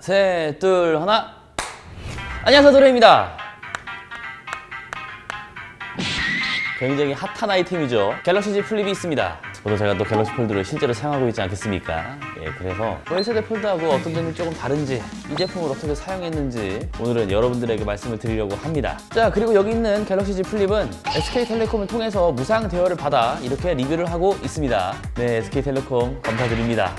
셋, 둘, 하나. 안녕하세요, 도레입니다. 굉장히 핫한 아이템이죠. 갤럭시 Z 플립이 있습니다. 저도 제가 또 갤럭시 폴드를 실제로 사용하고 있지 않겠습니까? 그래서 1세대 폴드하고 어떤 점이 조금 다른지, 이 제품을 어떻게 사용했는지 오늘은 여러분들에게 말씀을 드리려고 합니다. 자, 그리고 여기 있는 갤럭시 Z 플립은 SK텔레콤을 통해서 무상 대여를 받아 이렇게 리뷰를 하고 있습니다. 네, SK텔레콤 감사드립니다.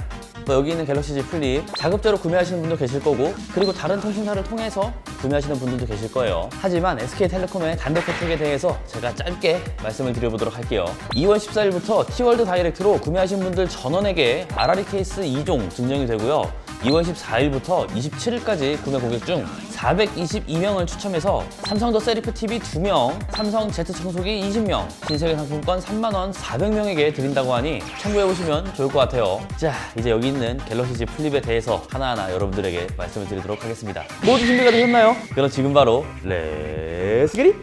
또 여기 있는 갤럭시 Z 플립 자급제로 구매하시는 분도 계실 거고, 그리고 다른 통신사를 통해서 구매하시는 분들도 계실 거예요. 하지만 SK텔레콤의 단독 혜택에 대해서 제가 짧게 말씀을 드려보도록 할게요. 2월 14일부터 T월드 다이렉트로 구매하신 분들 전원에게 RRE 케이스 2종 증정이 되고요. 2월 14일부터 27일까지 구매 고객 중 422명을 추첨해서 삼성 더 세리프 TV 2명, 삼성 Z 청소기 20명, 신세계 상품권 3만원 400명에게 드린다고 하니 참고해보시면 좋을 것 같아요. 자, 이제 여기 있는 갤럭시 Z 플립에 대해서 하나하나 여러분들에게 말씀을 드리도록 하겠습니다. 모두 준비가 되셨나요? 그럼 지금 바로 렛츠 기릿!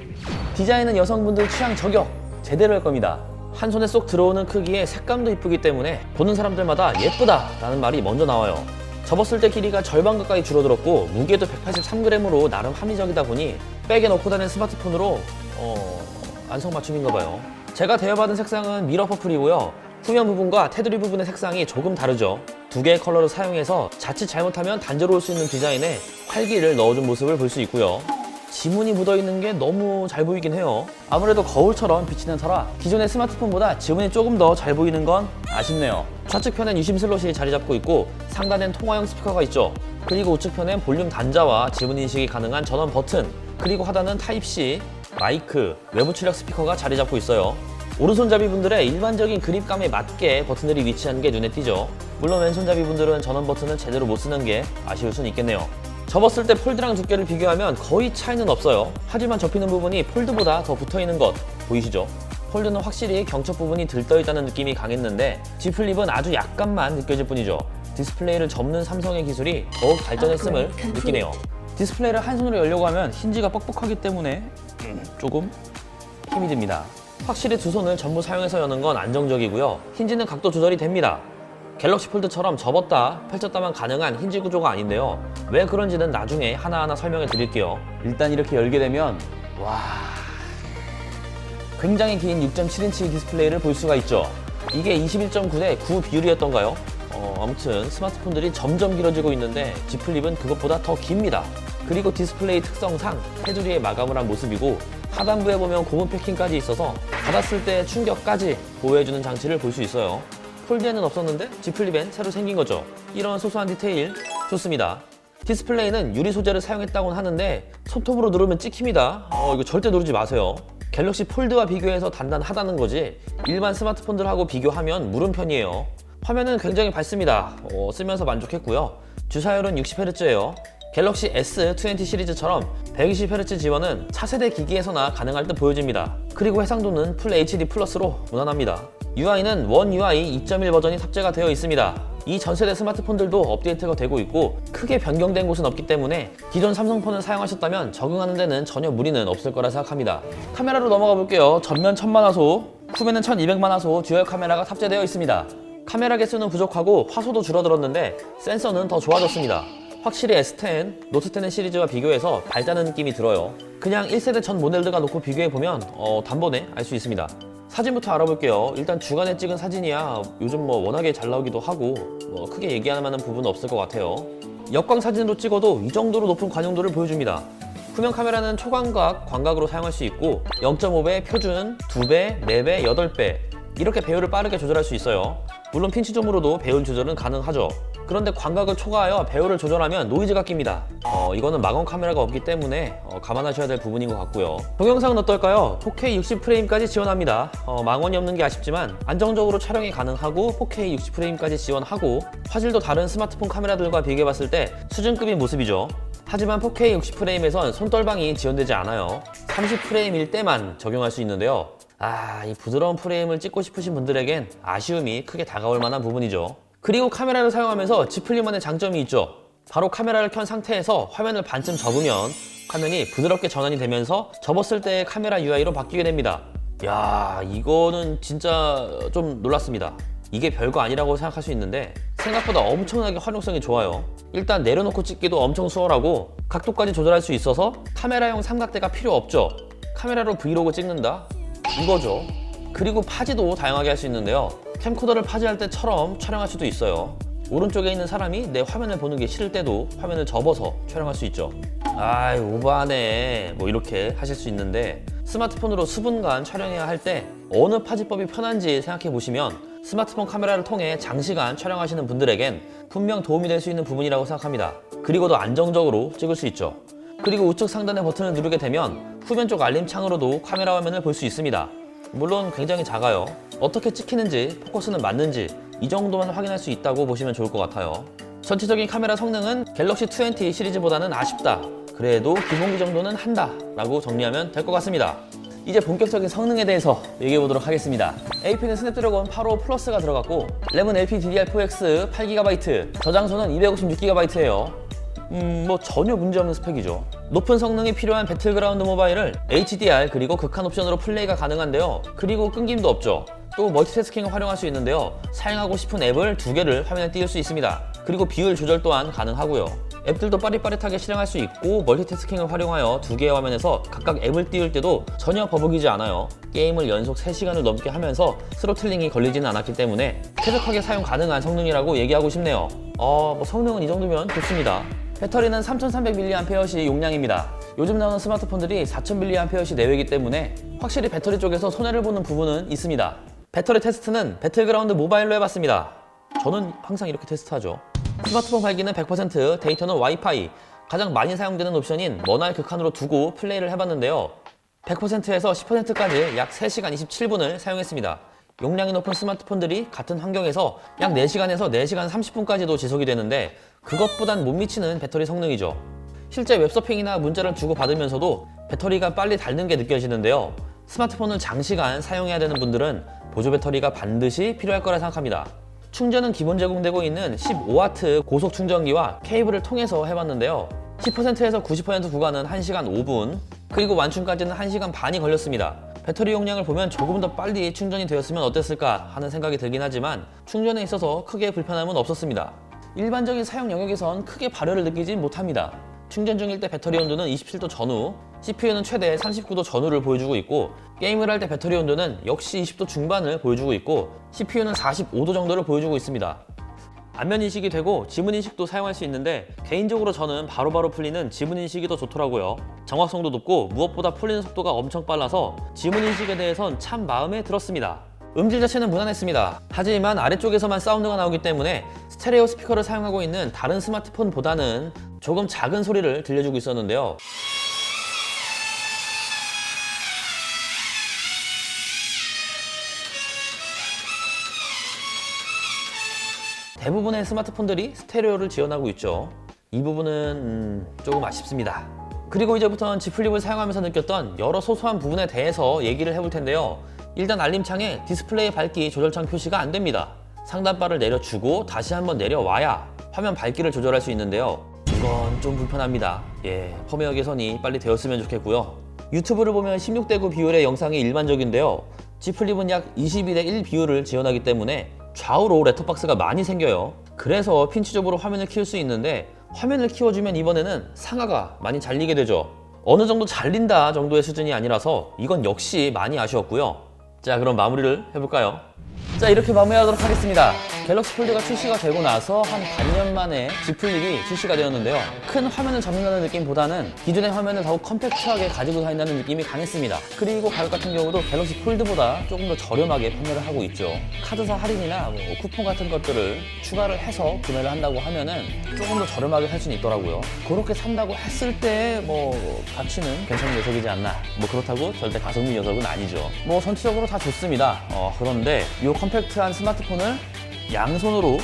디자인은 여성분들 취향 저격 제대로 할 겁니다. 한 손에 쏙 들어오는 크기에 색감도 이쁘기 때문에 보는 사람들마다 예쁘다 라는 말이 먼저 나와요. 접었을 때 길이가 절반 가까이 줄어들었고, 무게도 183g으로 나름 합리적이다 보니 백에 넣고 다니는 스마트폰으로 안성맞춤인가 봐요. 제가 대여받은 색상은 미러 퍼플이고요. 후면 부분과 테두리 부분의 색상이 조금 다르죠. 두 개의 컬러를 사용해서 자칫 잘못하면 단조로울 수 있는 디자인에 활기를 넣어준 모습을 볼 수 있고요. 지문이 묻어있는 게 너무 잘 보이긴 해요. 아무래도 거울처럼 비치는 터라 기존의 스마트폰보다 지문이 조금 더 잘 보이는 건 아쉽네요. 좌측편엔 유심 슬롯이 자리 잡고 있고, 상단엔 통화용 스피커가 있죠. 그리고 우측편엔 볼륨 단자와 지문 인식이 가능한 전원 버튼, 그리고 하단은 타입C, 마이크, 외부 출력 스피커가 자리 잡고 있어요. 오른손잡이 분들의 일반적인 그립감에 맞게 버튼들이 위치한 게 눈에 띄죠. 물론 왼손잡이 분들은 전원 버튼을 제대로 못 쓰는 게 아쉬울 순 있겠네요. 접었을 때 폴드랑 두께를 비교하면 거의 차이는 없어요. 하지만 접히는 부분이 폴드보다 더 붙어있는 것 보이시죠? 폴드는 확실히 경첩 부분이 들떠있다는 느낌이 강했는데 Z 플립은 아주 약간만 느껴질 뿐이죠. 디스플레이를 접는 삼성의 기술이 더욱 발전했음을 느끼네요. 디스플레이를 한 손으로 열려고 하면 힌지가 뻑뻑하기 때문에 조금 힘이 듭니다. 확실히 두 손을 전부 사용해서 여는 건 안정적이고요. 힌지는 각도 조절이 됩니다. 갤럭시 폴드처럼 접었다 펼쳤다만 가능한 힌지 구조가 아닌데요. 왜 그런지는 나중에 하나하나 설명해 드릴게요. 일단 이렇게 열게 되면 굉장히 긴 6.7인치 디스플레이를 볼 수가 있죠. 이게 21.9 대 9 비율이었던가요? 아무튼 스마트폰들이 점점 길어지고 있는데 Z 플립은 그것보다 더 깁니다. 그리고 디스플레이 특성상 테두리에 마감을 한 모습이고, 하단부에 보면 고무 패킹까지 있어서 닫았을 때 충격까지 보호해주는 장치를 볼 수 있어요. 폴드에는 없었는데 Z 플립엔 새로 생긴 거죠. 이런 소소한 디테일 좋습니다. 디스플레이는 유리 소재를 사용했다고는 하는데 손톱으로 누르면 찍힙니다. 이거 절대 누르지 마세요. 갤럭시 폴드와 비교해서 단단하다는 거지 일반 스마트폰들하고 비교하면 무른 편이에요. 화면은 굉장히 밝습니다. 쓰면서 만족했고요. 주사율은 60Hz예요. 갤럭시 S20 시리즈처럼 120Hz 지원은 차세대 기기에서나 가능할 듯 보여집니다. 그리고 해상도는 풀 HD 플러스로 무난합니다. UI는 원 UI 2.1 버전이 탑재가 되어 있습니다. 이 전세대 스마트폰들도 업데이트가 되고 있고, 크게 변경된 곳은 없기 때문에 기존 삼성폰을 사용하셨다면 적응하는 데는 전혀 무리는 없을 거라 생각합니다. 카메라로 넘어가 볼게요. 전면 1000만화소, 후면은 1200만화소 듀얼 카메라가 탑재되어 있습니다. 카메라 개수는 부족하고 화소도 줄어들었는데 센서는 더 좋아졌습니다. 확실히 S10, 노트10 시리즈와 비교해서 밝다는 느낌이 들어요. 그냥 1세대 전 모델들과 놓고 비교해보면 단번에 알 수 있습니다. 사진부터 알아볼게요. 일단 주간에 찍은 사진이야 요즘 워낙에 잘 나오기도 하고 크게 얘기할 만한 부분은 없을 것 같아요. 역광 사진으로 찍어도 이 정도로 높은 관용도를 보여줍니다. 후면 카메라는 초광각, 광각으로 사용할 수 있고 0.5배 표준, 2배, 4배, 8배 이렇게 배율을 빠르게 조절할 수 있어요. 물론 핀치점으로도 배율 조절은 가능하죠. 그런데 광각을 초과하여 배율을 조절하면 노이즈가 낍니다. 이거는 마검 카메라가 없기 때문에 감안하셔야 될 부분인 것 같고요. 동영상은 어떨까요? 4K 60프레임까지 지원합니다. 망원이 없는 게 아쉽지만 안정적으로 촬영이 가능하고 4K 60프레임까지 지원하고, 화질도 다른 스마트폰 카메라들과 비교해봤을 때 수준급인 모습이죠. 하지만 4K 60프레임에선 손떨방이 지원되지 않아요. 30프레임일 때만 적용할 수 있는데요. 이 부드러운 프레임을 찍고 싶으신 분들에겐 아쉬움이 크게 다가올 만한 부분이죠. 그리고 카메라를 사용하면서 Z 플립만의 장점이 있죠. 바로 카메라를 켠 상태에서 화면을 반쯤 접으면 화면이 부드럽게 전환이 되면서 접었을 때의 카메라 UI로 바뀌게 됩니다. 이거는 진짜 좀 놀랐습니다. 이게 별거 아니라고 생각할 수 있는데 생각보다 엄청나게 활용성이 좋아요. 일단 내려놓고 찍기도 엄청 수월하고 각도까지 조절할 수 있어서 카메라용 삼각대가 필요 없죠. 카메라로 브이로그 찍는다? 이거죠. 그리고 파지도 다양하게 할 수 있는데요. 캠코더를 파지할 때처럼 촬영할 수도 있어요. 오른쪽에 있는 사람이 내 화면을 보는 게 싫을 때도 화면을 접어서 촬영할 수 있죠. 아이 오버하네 뭐 이렇게 하실 수 있는데 스마트폰으로 수분간 촬영해야 할 때 어느 파지법이 편한지 생각해 보시면 스마트폰 카메라를 통해 장시간 촬영하시는 분들에겐 분명 도움이 될 수 있는 부분이라고 생각합니다. 그리고 더 안정적으로 찍을 수 있죠. 그리고 우측 상단의 버튼을 누르게 되면 후면 쪽 알림창으로도 카메라 화면을 볼 수 있습니다. 물론 굉장히 작아요. 어떻게 찍히는지 포커스는 맞는지 이 정도만 확인할 수 있다고 보시면 좋을 것 같아요. 전체적인 카메라 성능은 갤럭시 20 시리즈보다는 아쉽다, 그래도 기본기 정도는 한다 라고 정리하면 될 것 같습니다. 이제 본격적인 성능에 대해서 얘기해 보도록 하겠습니다. AP는 스냅드래곤 855 플러스가 들어갔고 램은 LPDDR4X 8GB, 저장소는 256GB예요. 뭐 전혀 문제없는 스펙이죠. 높은 성능이 필요한 배틀그라운드 모바일을 HDR 그리고 극한 옵션으로 플레이가 가능한데요. 그리고 끊김도 없죠. 또 멀티태스킹을 활용할 수 있는데요. 사용하고 싶은 앱을 2개를 화면에 띄울 수 있습니다. 그리고 비율 조절 또한 가능하고요. 앱들도 빠릿빠릿하게 실행할 수 있고 멀티태스킹을 활용하여 2개의 화면에서 각각 앱을 띄울 때도 전혀 버벅이지 않아요. 게임을 연속 3시간을 넘게 하면서 스로틀링이 걸리지는 않았기 때문에 쾌적하게 사용 가능한 성능이라고 얘기하고 싶네요. 뭐 성능은 이 정도면 좋습니다. 배터리는 3300mAh 용량입니다. 요즘 나오는 스마트폰들이 4000mAh 내외이기 때문에 확실히 배터리 쪽에서 손해를 보는 부분은 있습니다. 배터리 테스트는 배틀그라운드 모바일로 해봤습니다. 저는 항상 이렇게 테스트하죠. 스마트폰 밝기는 100%, 데이터는 와이파이, 가장 많이 사용되는 옵션인 먼화를 극한으로 두고 플레이를 해봤는데요. 100%에서 10%까지 약 3시간 27분을 사용했습니다. 용량이 높은 스마트폰들이 같은 환경에서 약 4시간에서 4시간 30분까지도 지속이 되는데 그것보단 못 미치는 배터리 성능이죠. 실제 웹서핑이나 문자를 주고받으면서도 배터리가 빨리 닳는 게 느껴지는데요. 스마트폰을 장시간 사용해야 되는 분들은 보조 배터리가 반드시 필요할 거라 생각합니다. 충전은 기본 제공되고 있는 15W 고속 충전기와 케이블을 통해서 해봤는데요. 10%에서 90% 구간은 1시간 5분, 그리고 완충까지는 1시간 반이 걸렸습니다. 배터리 용량을 보면 조금 더 빨리 충전이 되었으면 어땠을까 하는 생각이 들긴 하지만 충전에 있어서 크게 불편함은 없었습니다. 일반적인 사용 영역에선 크게 발열을 느끼지 못합니다. 충전 중일 때 배터리 온도는 27도 전후, CPU는 최대 39도 전후를 보여주고 있고 게임을 할 때 배터리 온도는 역시 20도 중반을 보여주고 있고 CPU는 45도 정도를 보여주고 있습니다. 안면 인식이 되고 지문 인식도 사용할 수 있는데 개인적으로 저는 바로바로 풀리는 지문 인식이 더 좋더라고요. 정확성도 높고 무엇보다 풀리는 속도가 엄청 빨라서 지문 인식에 대해선 참 마음에 들었습니다. 음질 자체는 무난했습니다. 하지만 아래쪽에서만 사운드가 나오기 때문에 스테레오 스피커를 사용하고 있는 다른 스마트폰보다는 조금 작은 소리를 들려주고 있었는데요. 대부분의 스마트폰들이 스테레오를 지원하고 있죠. 이 부분은 조금 아쉽습니다. 그리고 이제부터는 Z 플립을 사용하면서 느꼈던 여러 소소한 부분에 대해서 얘기를 해볼 텐데요. 일단 알림창에 디스플레이 밝기 조절창 표시가 안 됩니다. 상단바를 내려주고 다시 한번 내려와야 화면 밝기를 조절할 수 있는데요. 이건 좀 불편합니다. 펌웨어 개선이 빨리 되었으면 좋겠고요. 유튜브를 보면 16:9 비율의 영상이 일반적인데요. Z 플립은 약 22:1 비율을 지원하기 때문에 좌우로 렛터박스가 많이 생겨요. 그래서 핀치적으로 화면을 키울 수 있는데 화면을 키워주면 이번에는 상하가 많이 잘리게 되죠. 어느 정도 잘린다 정도의 수준이 아니라서 이건 역시 많이 아쉬웠고요. 자, 그럼 마무리를 해볼까요? 자, 이렇게 마무리하도록 하겠습니다. 갤럭시 폴드가 출시가 되고 나서 한 반년 만에 Z 플립이 출시가 되었는데요. 큰 화면을 잡는다는 느낌보다는 기존의 화면을 더욱 컴팩트하게 가지고 다닌다는 느낌이 강했습니다. 그리고 가격 같은 경우도 갤럭시 폴드보다 조금 더 저렴하게 판매를 하고 있죠. 카드사 할인이나 쿠폰 같은 것들을 추가를 해서 구매를 한다고 하면은 조금 더 저렴하게 살 수는 있더라고요. 그렇게 산다고 했을 때 가치는 괜찮은 녀석이지 않나. 그렇다고 절대 가성비 녀석은 아니죠. 전체적으로 다 좋습니다. 그런데 이 컴팩트한 스마트폰을 양손으로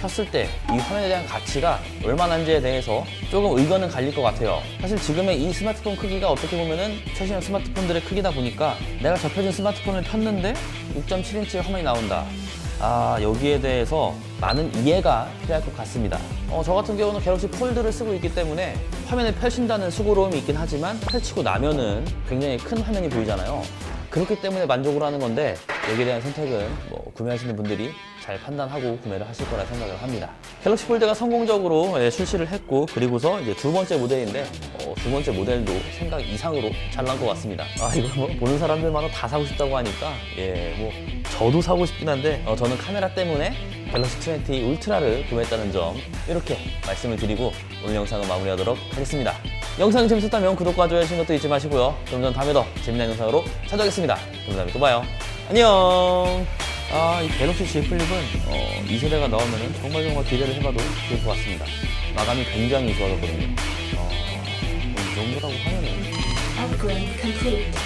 켰을 때 이 화면에 대한 가치가 얼마나인지에 대해서 조금 의견은 갈릴 것 같아요. 사실 지금의 이 스마트폰 크기가 어떻게 보면은 최신형 스마트폰들의 크기다 보니까 내가 접혀진 스마트폰을 폈는데 6.7인치 화면이 나온다. 여기에 대해서 많은 이해가 필요할 것 같습니다. 저 같은 경우는 갤럭시 폴드를 쓰고 있기 때문에 화면을 펼친다는 수고로움이 있긴 하지만 펼치고 나면은 굉장히 큰 화면이 보이잖아요. 그렇기 때문에 만족을 하는 건데 여기에 대한 선택은 뭐 구매하시는 분들이 잘 판단하고 구매를 하실 거라 생각을 합니다. 갤럭시 폴드가 성공적으로 출시를 했고, 그리고서 이제 두 번째 모델인데 두 번째 모델도 생각 이상으로 잘 나온 것 같습니다. 이거 뭐 보는 사람들마다 다 사고 싶다고 하니까 뭐 저도 사고 싶긴 한데 저는 카메라 때문에 갤럭시 S20 울트라를 구매했다는 점 이렇게 말씀을 드리고 오늘 영상은 마무리하도록 하겠습니다. 영상이 재밌었다면 구독과 좋아요 하시는 것도 잊지 마시고요. 그럼 전 다음에 더 재미난 영상으로 찾아오겠습니다. 그럼 다음에 또 봐요. 안녕. 이 갤럭시 Z 플립은 2세대가 나오면 정말 기대를 해봐도 좋을 것 같습니다. 마감이 굉장히 좋아졌거든요. 이 정도라고 하면은 Upgrade complete.